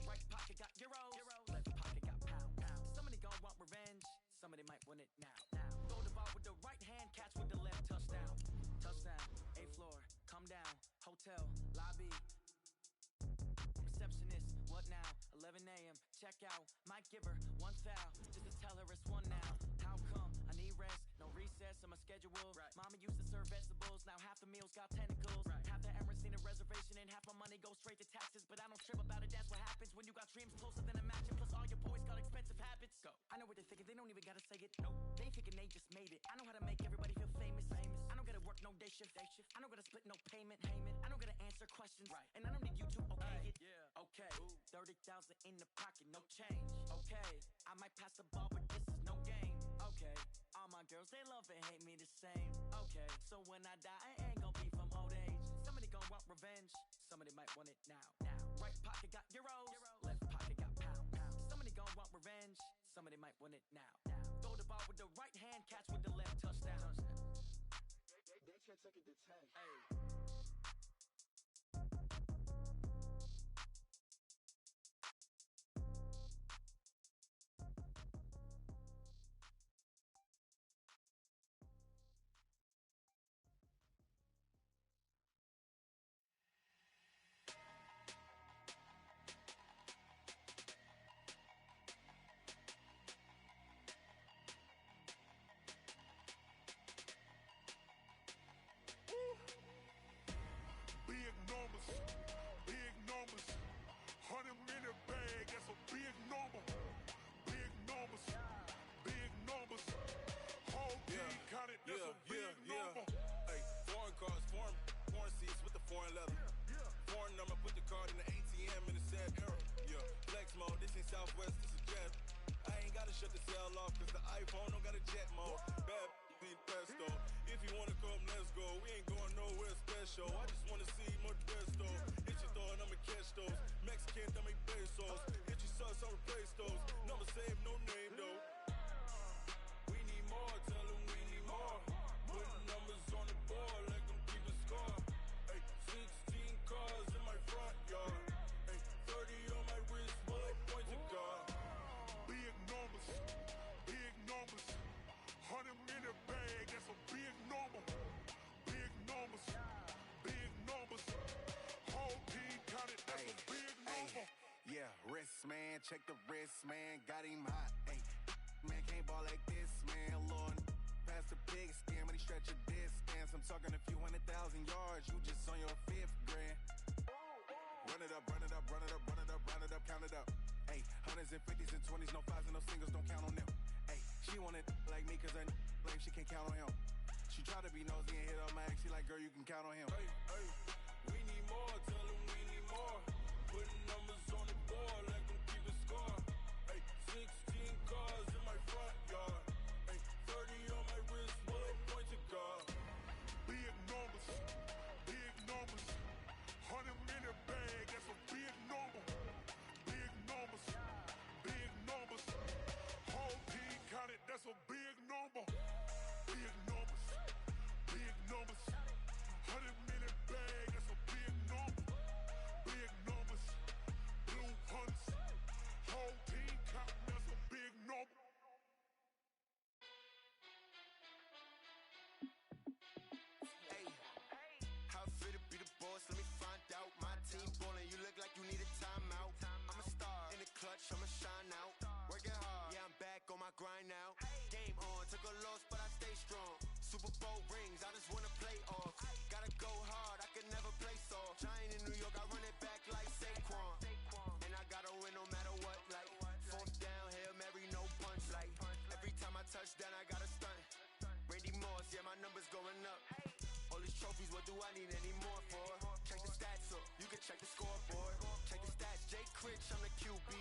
Right pocket got euros, left pocket got pound. Somebody gon' want revenge, somebody might want it now. Throw the ball with the right hand, catch with the left, touchdown. Touchdown, 8th floor, come down, hotel, lobby. Receptionist, what now? 11 a.m., check out. Might give her one foul, just to tell her it's one now. How come? I need rest, no recess on my schedule. Mama used to serve vegetables, now half the meals got tentacles. Half the errands need a reservation and half my money goes straight to taxes. But I don't trip about it, that's what happens when you got dreams closer than a match. And plus all your boys got expensive habits. Go. I know what they're thinking, they don't even gotta say it. Nope. They thinking they just made it. I know how to make everybody feel famous. I don't gotta work no day shift. I don't gotta split no payment. I don't gotta answer questions. And I don't need you to okay it. Okay, 30,000 in the pocket, no change. Okay, I might pass the ball, but this is no game. Okay, all my girls, they love and hate me the same. Okay, so when I die, I ain't gon' be from old age. Somebody gon' want revenge, somebody might want it now. Right pocket got euros, left pocket got pound. Somebody gon' want revenge, somebody might want it now. Throw the ball with the right hand, catch with the left, touchdown. They can't take it to 10. Hey. Big numbers, big numbers. 100 in the bag, that's a big number. Big numbers, big numbers. Whole team counted, that's a big number. Hey, foreign cars, foreign seats with the foreign leather. Foreign number, put the card in the ATM in the sad era. Yeah, flex mode, this ain't Southwest, this is Jet. I ain't gotta shut the cell off, cause the iPhone don't got a jet mode. Bad need pesto. If you wanna come, let's go. We ain't going nowhere special. I just wanna see more pesto. Hit your thought, I'ma catch those. Mexican, dummy pesos. Hit your sus, I'll replace those. Number save, no name though. We need more, tell them we need more. Putting numbers on the board, let them keep a score. Hey, 16 cars in my front yard. Hey, 30 on my wrist, bullet point to God. Big numbers, big numbers. 100 in the bag, that's a big number. Big numbers, big numbers. Whole team counted, that's a big number. Yeah, wrist man, check the wrist man, got him hot. Hey, man can't ball like this, man. Lord, pass the pig skin when he stretch a distance. I'm talking a few 100,000 yards, you just on your 5th grand. Run it up, run it up, run it up, run it up, run it up, count it up. Hey, 100s and 50s and 20s, no 5s and no singles, don't count on them. Hey, she wanted like me cause her like she can't count on him. She tried to be nosy and hit up my ex, she like, girl, you can count on him. Hey, hey, we need more, tell them we need more. Putting numbers on the board, let them keep a score. Hey, 16 cars in my front yard. Hey, 30 on my wrist, bullet point to God. Big numbers, big numbers. 100 in the bag, that's a big number. Big numbers, big numbers. Whole team counted, that's a big number. Big numbers, big numbers. 100 in the bag, that's a big number. Bowl rings, I just wanna play off. Gotta go hard, I can never play soft. Giant in New York, I run it back like Saquon. And I gotta win no matter what, like fourth down, Hail Mary, no punch. Like every time I touch down, I gotta stunt. Randy Moss, yeah, my numbers going up. All these trophies, what do I need any more for? Check the stats up, you can check the scoreboard. Check the stats, Jay Critch, I'm the QB.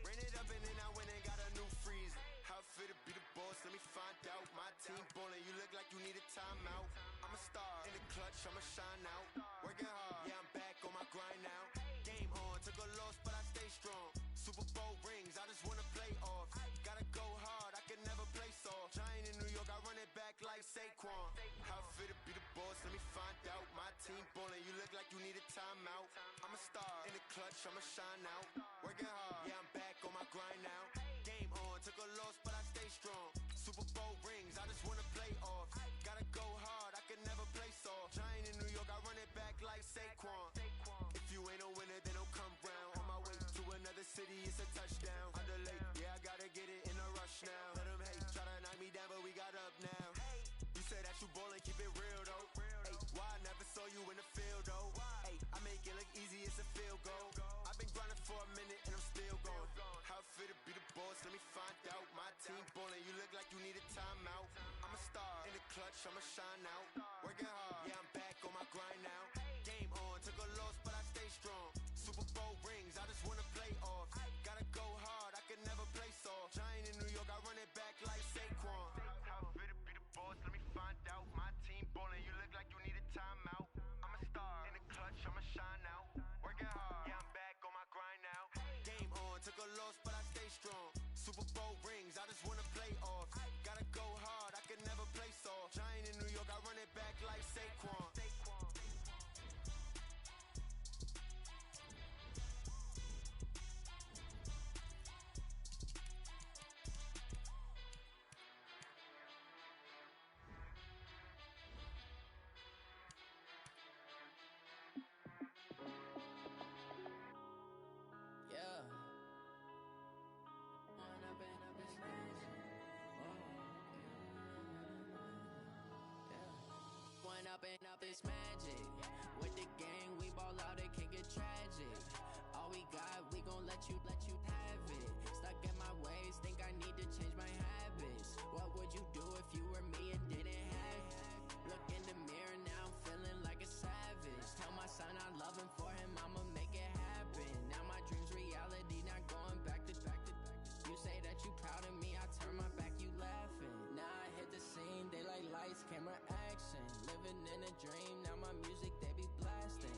Ran it up and then I went and got a new freeze. How fit to be the boss, let me find out. My team ballin', you look like you need a timeout. I'm a star, in the clutch, I'ma shine out. Working hard, yeah, I'm back on my grind now. Game on, took a loss, but I stay strong. Super Bowl rings, I just wanna play off. Gotta go hard, I can never play soft. Giant in New York, I run it back like Saquon. How fit to be the boss, let me find out. My team ballin', you look like you need a timeout. I'm a star, in the clutch, I'ma shine out. Working hard, yeah, I'm back on my grind now. Game on, took a loss, but I stay strong. Super Bowl rings, I just wanna play off. Gotta go hard, I can never play soft. Giant in New York, I run it back like Saquon. If you ain't a winner, then don't come round. On my way to another city, it's a touchdown. Underlay, yeah, I gotta get it in a rush now. Let them hate, try to knock me down, but we got up now. You say that you ballin', keep it real though. Hey, why I never saw you in the field though? Hey, I make it look easy, it's a field goal. I've been grinding for a minute and I'm still going. How fit to be the boss, let me find out. My team ballin', you look like you need a timeout. I'm a star, in the clutch, I'ma shine out. Working hard, yeah, I'm back on my grind now. Game on, took a loss, but I stay strong. Super Bowl rings, I just wanna play off. Gotta go hard, I can never play soft. Giant in New York, I run it back like Saquon. How fit to be the boss, let me find out. My team ballin', you look like you need a timeout. I'm a star, in the clutch, I'ma shine out. Working hard, yeah, I'm back on my grind now. Game on, took a loss, but I stay strong. Super Bowl rings, I just wanna play off. Gotta go hard, I can never play soft. Giant in New York, I run it back like Saquon. Up this magic. With the gang, we ball out, it can get tragic. All we got, we gon' let you have it. Stuck in my ways, think I need to change my habits. What would you do if you were me and didn't have it? Look in the mirror, now I'm feeling like a savage. Tell my son I love him, for him I'ma make it happen. Now my dream's reality, not going back to. You say that you proud of me, I turn my back, you laughing. Now I hit the scene, they like lights, camera, action. Living in a dream, now my music, they be blasting.